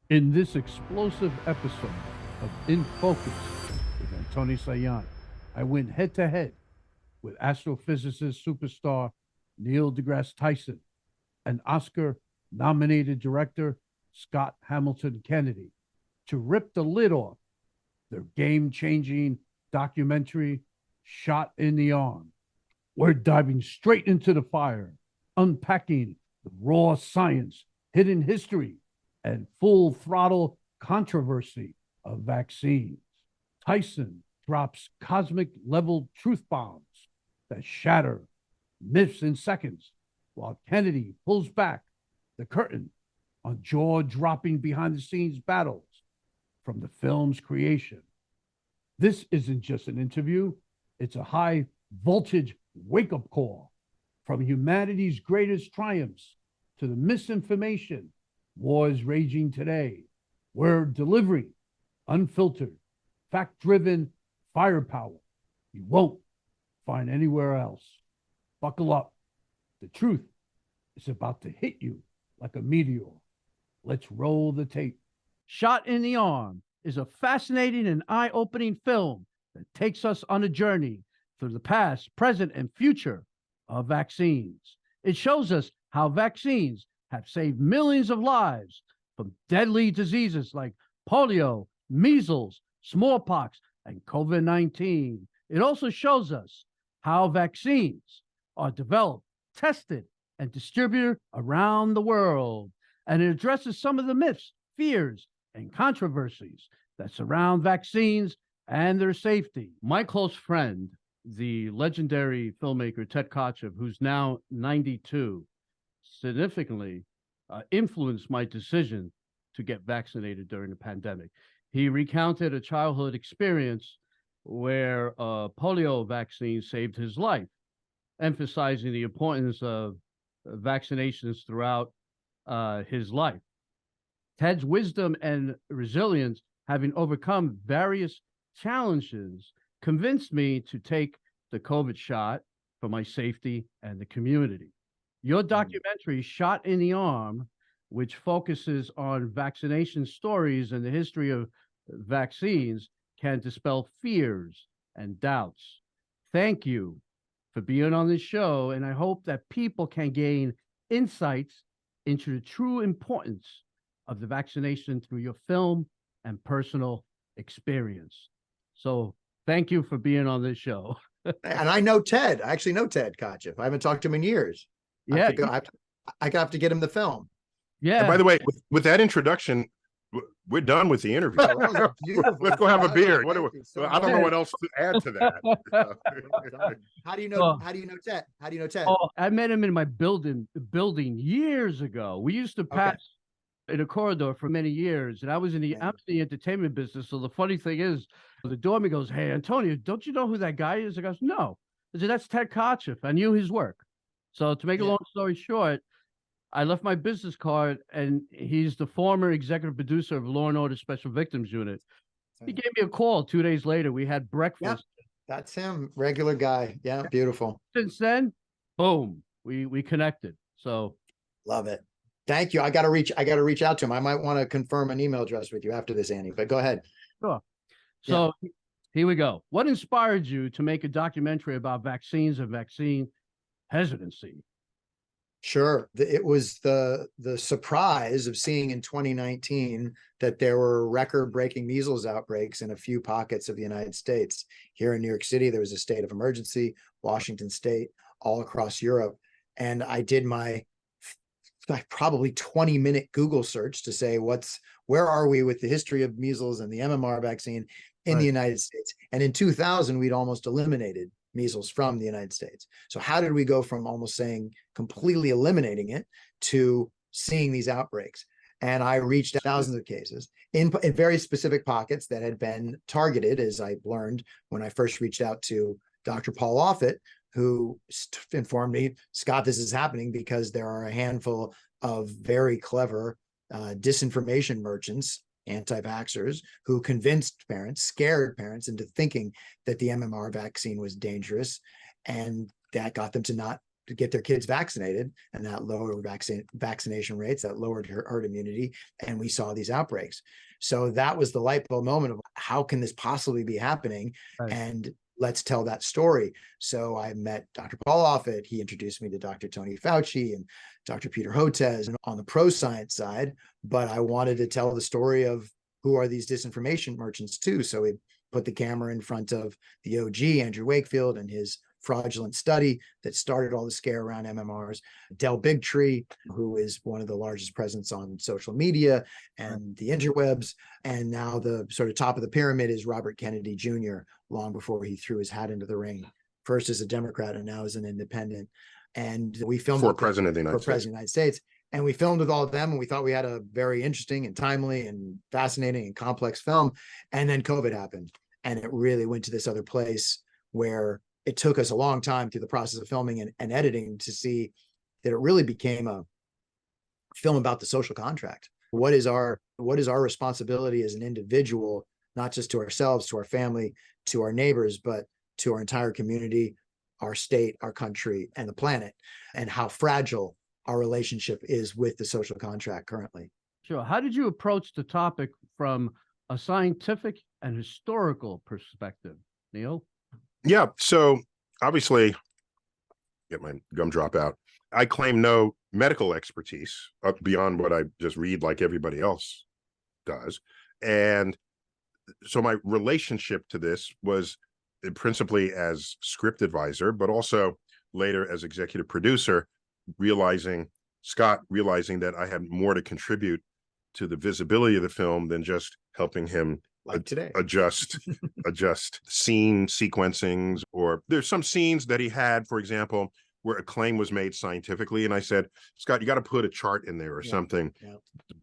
In this explosive episode of In Focus with Anthony Sayani, I went head to head with astrophysicist superstar Neil deGrasse Tyson and Oscar nominated director Scott Hamilton Kennedy to rip the lid off their game changing documentary, Shot in the Arm. We're diving straight into the fire, unpacking the raw science, hidden history, and full throttle controversy of vaccines. Tyson drops cosmic level truth bombs that shatter myths in seconds, while Kennedy pulls back the curtain on jaw dropping behind the scenes battles from the film's creation. This isn't just an interview, it's a high voltage wake up call from humanity's greatest triumphs to the misinformation wars raging today. We're delivering unfiltered, fact driven firepower you won't find anywhere else. Buckle up. The truth is about to hit you like a meteor. Let's roll the tape. Shot in the Arm is a fascinating and eye opening film that takes us on a journey through the past, present, and future of vaccines. It shows us how vaccines have saved millions of lives from deadly diseases like polio, measles, smallpox, and COVID-19. It also shows us how vaccines are developed, tested, and distributed around the world. And it addresses some of the myths, fears, and controversies that surround vaccines and their safety. My close friend, the legendary filmmaker Ted Kotcheff, who's now 92, significantly influenced my decision to get vaccinated during the pandemic. He recounted a childhood experience where polio vaccine saved his life, emphasizing the importance of vaccinations throughout his life. Ted's wisdom and resilience, having overcome various challenges, convinced me to take the COVID shot for my safety and the community. Your documentary, Shot in the Arm, which focuses on vaccination stories and the history of vaccines, can dispel fears and doubts. Thank you for being on this show, and I hope that people can gain insights into the true importance of the vaccination through your film and personal experience. So thank you for being on this show. And I know Ted. I actually know Ted Kotcheff. I haven't talked to him in years. Yeah. I have to get him the film. Yeah. And by the way, with that introduction, we're done with the interview. Let's go have a beer. I don't know what else to add to that. How do you know? How do you know Ted? How do you know Ted? Oh, I met him in my building years ago. We used to pass in a corridor for many years, and I was in the entertainment business. So the funny thing is, the doorman goes, "Hey, Antonio, don't you know who that guy is?" I goes, "No." I said, "That's Ted Kotcheff." I knew his work. So to make a long story short, I left my business card, and he's the former executive producer of Law and Order Special Victims Unit. He gave me a call 2 days later. We had breakfast. Yep, that's him, regular guy. Yeah, beautiful. Since then, boom, we connected. So love it. Thank you. I got to reach out to him. I might want to confirm an email address with you after this, Annie, but go ahead. Sure. So here we go. What inspired you to make a documentary about vaccines and vaccine hesitancy? Sure. It was the surprise of seeing in 2019 that there were record-breaking measles outbreaks in a few pockets of the United States. Here in New York City, there was a state of emergency, Washington State, all across Europe. And I did my probably 20-minute Google search to say, where are we with the history of measles and the MMR vaccine in the United States? And in 2000, we'd almost eliminated measles from the United States. So how did we go from almost saying completely eliminating it to seeing these outbreaks? And I reached thousands of cases in very specific pockets that had been targeted, as I learned when I first reached out to Dr. Paul Offit, who informed me, Scott, this is happening because there are a handful of very clever disinformation merchants, anti-vaxxers, who convinced parents, scared parents into thinking that the MMR vaccine was dangerous. And that got them to not to get their kids vaccinated, and that lowered vaccination rates, that lowered herd immunity, and we saw these outbreaks. So that was the light bulb moment of how can this possibly be happening? Right. And let's tell that story. So I met Dr. Paul Offit. He introduced me to Dr. Tony Fauci and Dr. Peter Hotez and on the pro-science side, but I wanted to tell the story of who are these disinformation merchants too. So we put the camera in front of the OG, Andrew Wakefield, and his fraudulent study that started all the scare around MMRs. Del Bigtree, who is one of the largest presence on social media and the interwebs. And now the sort of top of the pyramid is Robert Kennedy Jr., long before he threw his hat into the ring, first as a Democrat and now as an independent. And we filmed For president of the United States. President of the United States. And we filmed with all of them, and we thought we had a very interesting and timely and fascinating and complex film. And then COVID happened, and it really went to this other place where it took us a long time through the process of filming and editing to see that it really became a film about the social contract. What is our responsibility as an individual, not just to ourselves, to our family, to our neighbors, but to our entire community, our state, our country, and the planet, and how fragile our relationship is with the social contract currently. Sure. How did you approach the topic from a scientific and historical perspective, Neil? Yeah. So obviously, get my gumdrop out. I claim no medical expertise beyond what I just read like everybody else does. And so my relationship to this was principally as script advisor, but also later as executive producer, realizing that I had more to contribute to the visibility of the film than just helping him like today adjust scene sequencings. Or there's some scenes that he had, for example, where a claim was made scientifically, and I said, Scott, you got to put a chart in there or something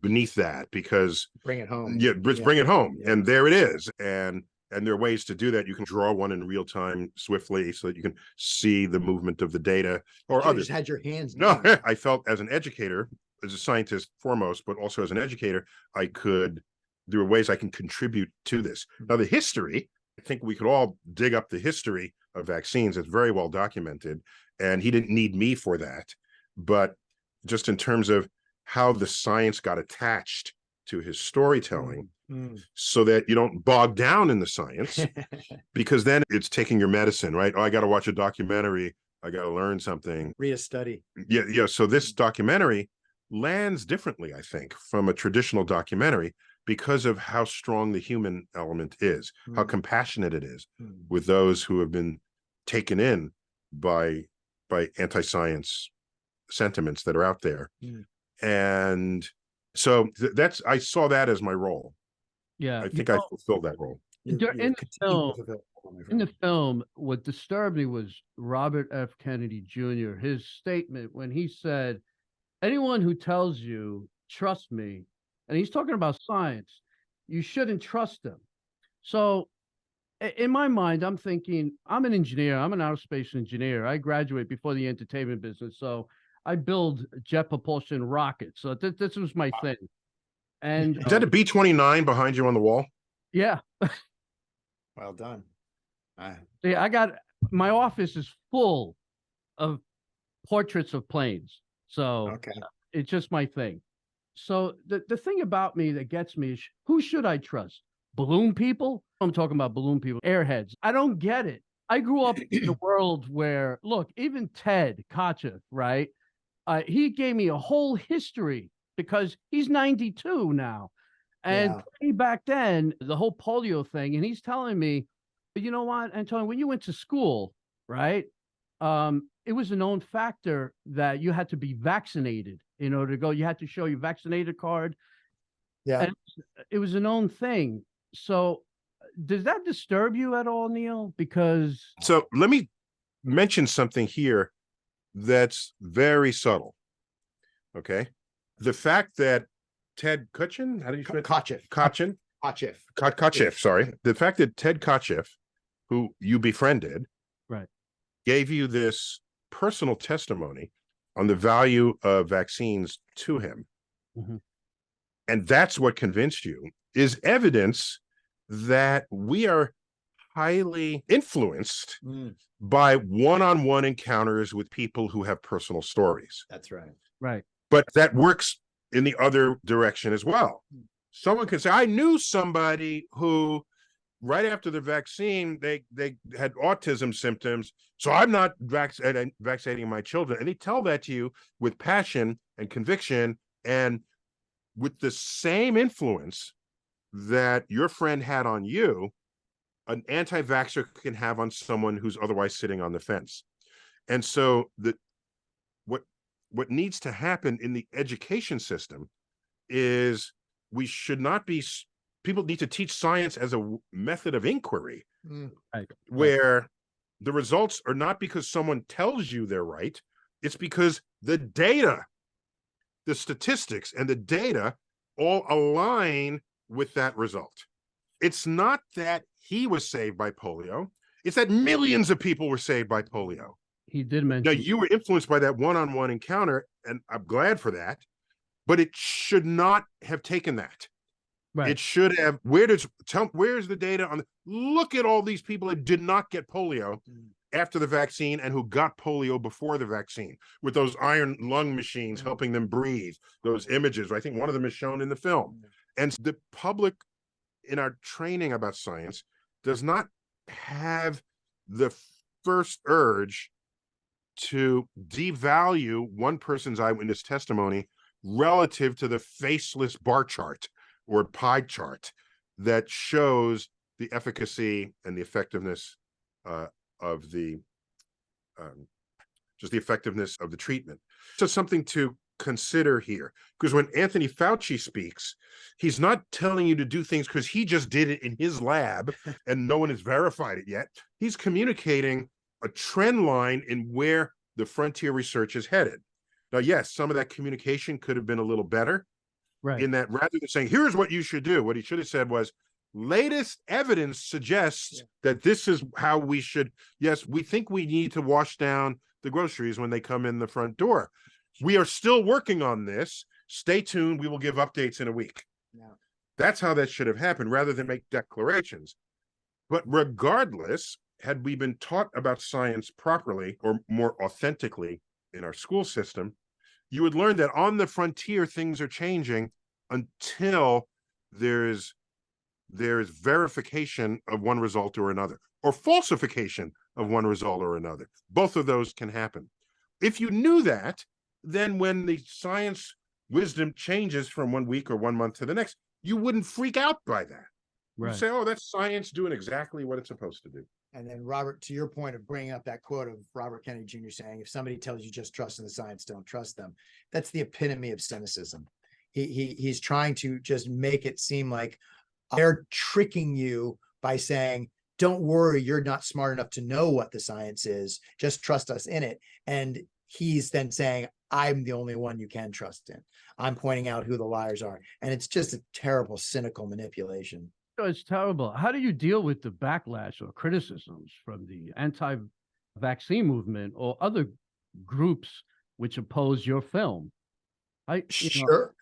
beneath that, because bring it home. Bring it home. And there it is. And there are ways to do that. You can draw one in real time swiftly so that you can see the movement of the data or others. Just had your hands No, down. I felt as an educator, as a scientist foremost, but also as an educator, there were ways I can contribute to this. Now, the history, I think we could all dig up the history of vaccines. It's very well documented, and he didn't need me for that. But just in terms of how the science got attached to his storytelling, so that you don't bog down in the science, because then it's taking your medicine, right? Oh, I got to watch a documentary. I got to learn something. Read a study. Yeah. So this documentary lands differently, I think, from a traditional documentary because of how strong the human element is, how compassionate it is with those who have been taken in by anti-science sentiments that are out there. And so I saw that as my role. Yeah. I think I fulfilled that role. In the film, what disturbed me was Robert F. Kennedy Jr., his statement when he said, anyone who tells you, trust me, and he's talking about science, you shouldn't trust them. So in my mind, I'm thinking, I'm an engineer. I'm an aerospace engineer. I graduate before the entertainment business. So I build jet propulsion rockets. So this was my thing. And is that a B-29 behind you on the wall? Yeah. Well done. Yeah, my office is full of portraits of planes. So it's just my thing. So the thing about me that gets me is, who should I trust? Balloon people? I'm talking about balloon people, airheads. I don't get it. I grew up in a world where, look, even Ted Kotcheff, right? He gave me a whole history because he's 92 now. And back then, the whole polio thing, and he's telling me, you know what, Antonio, when you went to school, right? It was a known factor that you had to be vaccinated in order to go. You had to show your vaccinated card. Yeah. And it was a known thing. So does that disturb you at all, Neil? Because so let me mention something here that's very subtle. Okay. The fact that Ted Kutchin, how do you say it? Kotcheff, sorry. The fact that Ted Kotcheff, who you befriended, right, gave you this personal testimony on the value of vaccines to him. And that's what convinced you, is evidence that we are highly influenced Mm, by one-on-one encounters with people who have personal stories. that's right. Right. But that works in the other direction as well. Someone can say, I knew somebody who right after the vaccine, they had autism symptoms. So I'm not vaccinating my children. And they tell that to you with passion and conviction and with the same influence that your friend had on you, an anti-vaxxer can have on someone who's otherwise sitting on the fence. And so what needs to happen in the education system is we should not be, people need to teach science as a method of inquiry, Right. where the results are not because someone tells you they're right, it's because the data, the statistics and the data all align with that result. It's not that he was saved by polio, it's that millions of people were saved by polio. He did Now, mention you were influenced by that one-on-one encounter, and I'm glad for that, but it should not have taken that. right. It should have, where's the data on look at all these people that did not get polio after the vaccine and who got polio before the vaccine with those iron lung machines helping them breathe, those images. I think one of them is shown in the film. And the public in our training about science does not have the first urge to devalue one person's eyewitness testimony relative to the faceless bar chart or pie chart that shows the efficacy and the effectiveness of the just the effectiveness of the treatment. So something to consider here, because when Anthony Fauci speaks, he's not telling you to do things because he just did it in his lab and no one has verified it yet. He's communicating a trend line in where the frontier research is headed. Now, yes, some of that communication could have been a little better, Right. in that rather than saying, here's what you should do, what he should have said was, latest evidence suggests that this is how we should, yes, we think we need to wash down the groceries when they come in the front door. We are still working on this. Stay tuned. We will give updates in a week. Yeah. That's how that should have happened rather than make declarations. But regardless, had we been taught about science properly or more authentically in our school system, you would learn that on the frontier, things are changing until there's verification of one result or another, or falsification of one result or another. Both of those can happen. If you knew that, then when the science wisdom changes from 1 week or 1 month to the next, you wouldn't freak out by that. Right. You say, oh, that's science doing exactly what it's supposed to do. And then Robert, to your point of bringing up that quote of Robert Kennedy Jr. saying, if somebody tells you just trust in the science, don't trust them. That's the epitome of cynicism. He's trying to just make it seem like they're tricking you by saying, don't worry, you're not smart enough to know what the science is. Just trust us in it. And he's then saying, I'm the only one you can trust in. I'm pointing out who the liars are. And it's just a terrible, cynical manipulation. It's terrible. How do you deal with the backlash or criticisms from the anti-vaccine movement or other groups which oppose your film? Sure.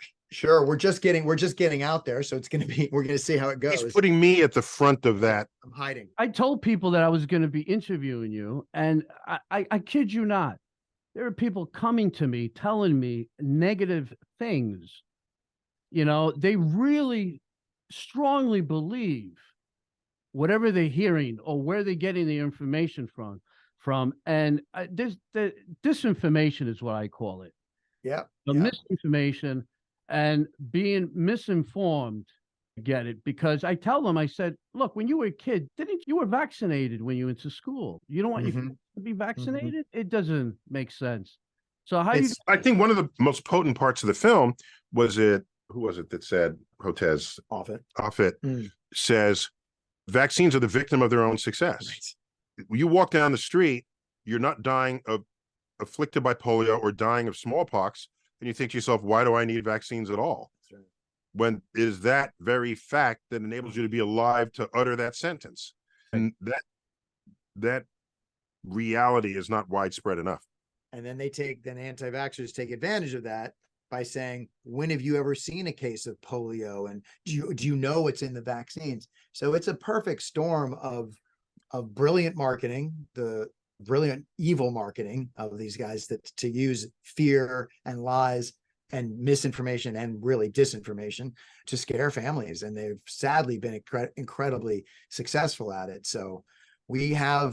We're just getting out there. So it's going to be, we're going to see how it goes. He's putting me at the front of that. I'm hiding. I told people that I was going to be interviewing you, and I kid you not, there are people coming to me telling me negative things. You know, they really strongly believe whatever they're hearing or where they're getting the information from, and the disinformation is what I call it. Misinformation and being misinformed. Get it? Because I tell them, I said, look, when you were a kid, you were vaccinated when you went to school? You don't want your kids to be vaccinated? It doesn't make sense. So I think one of the most potent parts of the film was who was it that said, Hotez Offit says, vaccines are the victim of their own success. Right. You walk down the street, you're not dying of afflicted by polio or dying of smallpox, and you think to yourself, why do I need vaccines at all? That's right. When it is that very fact that enables you to be alive to utter that sentence. And that reality is not widespread enough. And then anti-vaxxers take advantage of that by saying, when have you ever seen a case of polio? And do you know what's in the vaccines? So it's a perfect storm of of brilliant marketing, the brilliant evil marketing of these guys that to use fear and lies and misinformation and really disinformation to scare families. And they've sadly been incredibly successful at it. So we are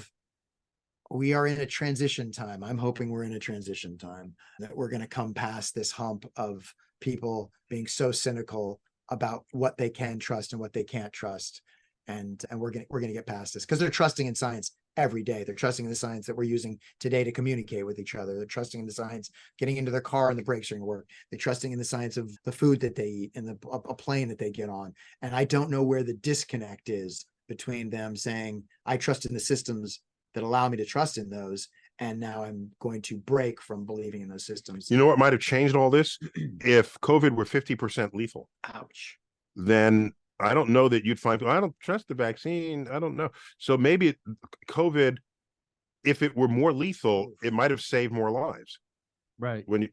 in a transition time. I'm hoping we're in a transition time, that we're going to come past this hump of people being so cynical about what they can trust and what they can't trust. And we're going to get past this because they're trusting in science every day. They're trusting in the science that we're using today to communicate with each other. They're trusting in the science, getting into their car and the brakes are going to work. They're trusting in the science of the food that they eat and a plane that they get on. And I don't know where the disconnect is between them saying, I trust in the systems that allow me to trust in those, and now I'm going to break from believing in those systems. You know what might have changed all this? If COVID were 50% lethal. Ouch. Then I don't know that you'd find, I don't trust the vaccine. I don't know. So maybe COVID, if it were more lethal, it might have saved more lives. Right. When you,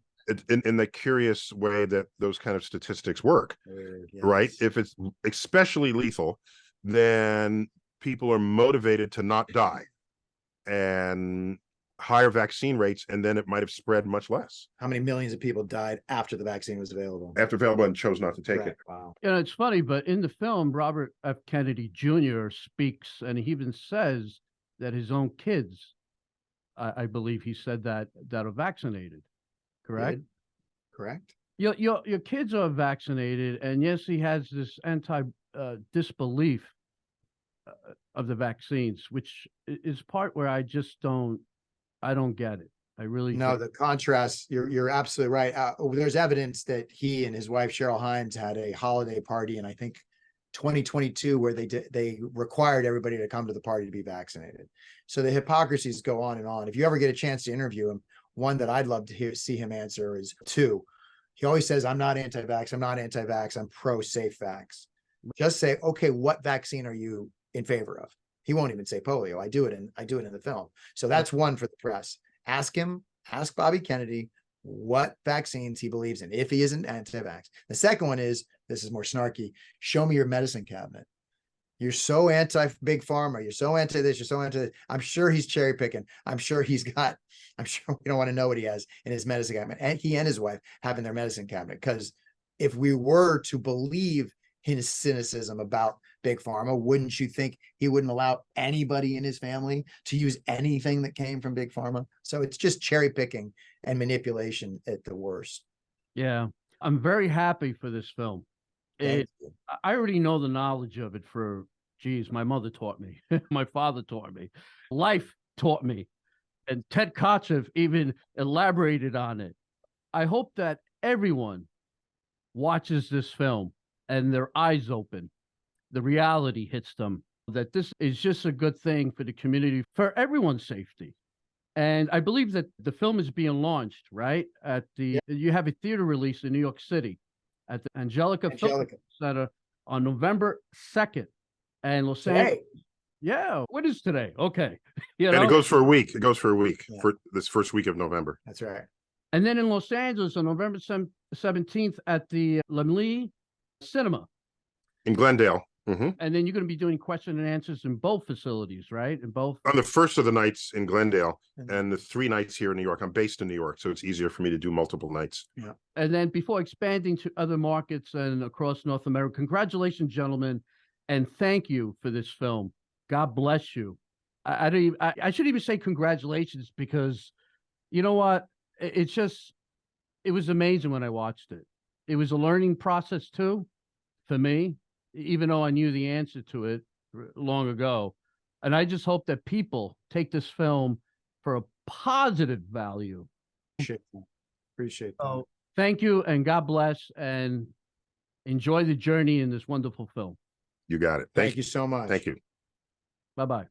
in the curious way that those kind of statistics work, Yes. right? If it's especially lethal, then people are motivated to not die and higher vaccine rates, and then it might have spread much less. How many millions of people died after the vaccine was available? After available and chose not to take Right. it. Wow. You know, it's funny, but in the film, Robert F. Kennedy Jr. speaks, and he even says that his own kids, I believe he said that are vaccinated, correct? Did? Correct. Your kids are vaccinated, and yes, he has this disbelief of the vaccines, which is part where I just don't get it. I really No, don't. the contrast, you're absolutely right. There's evidence that he and his wife Cheryl Hines had a holiday party in, I think, 2022, where they required everybody to come to the party to be vaccinated. So the hypocrisies go on and on. If you ever get a chance to interview him, one that I'd love to see him answer is two. He always says, I'm not anti-vax, I'm not anti-vax, I'm pro-safe vax. Just say, okay, what vaccine are you in favor of? He won't even say polio. I do it in the film. So that's one for the press. Ask Bobby Kennedy what vaccines he believes in, if he isn't anti-vax. The second one is, this is more snarky, show me your medicine cabinet. You're so anti-big pharma. You're so anti this. You're so anti this. I'm sure he's cherry picking. I'm sure we don't want to know what he has in his medicine cabinet. And he and his wife have in their medicine cabinet. Because if we were to believe his cynicism about big pharma, wouldn't you think he wouldn't allow anybody in his family to use anything that came from big pharma? So it's just cherry picking and manipulation at the worst. Yeah, I'm very happy for this film. Thank you. I already know the knowledge of it for, geez, my mother taught me, my father taught me, life taught me, and Ted Kotcheff even elaborated on it. I hope that everyone watches this film and their eyes open, the reality hits them, that this is just a good thing for the community, for everyone's safety. And I believe that the film is being launched, right? You have a theater release in New York City at the Angelica Film Center on November 2nd. And Los Angeles. Yeah. What is today? Okay. And it goes for a week. It goes for a week, Yeah. for this first week of November. That's right. And then in Los Angeles on November 17th at the Laemmle Cinema. In Glendale. Mm-hmm. And then you're going to be doing question and answers in both facilities, right? In both. On the first of the nights in Glendale and the 3 nights here in New York. I'm based in New York, so it's easier for me to do multiple nights. Yeah. And then before expanding to other markets and across North America, congratulations, gentlemen, and thank you for this film. God bless you. I shouldn't even say congratulations, because you know what? It was amazing when I watched it. It was a learning process too, for me, even though I knew the answer to it long ago. And I just hope that people take this film for a positive value. Appreciate that. So thank you, and God bless, and enjoy the journey in this wonderful film. You got it. Thank you so much. Thank you. Bye-bye.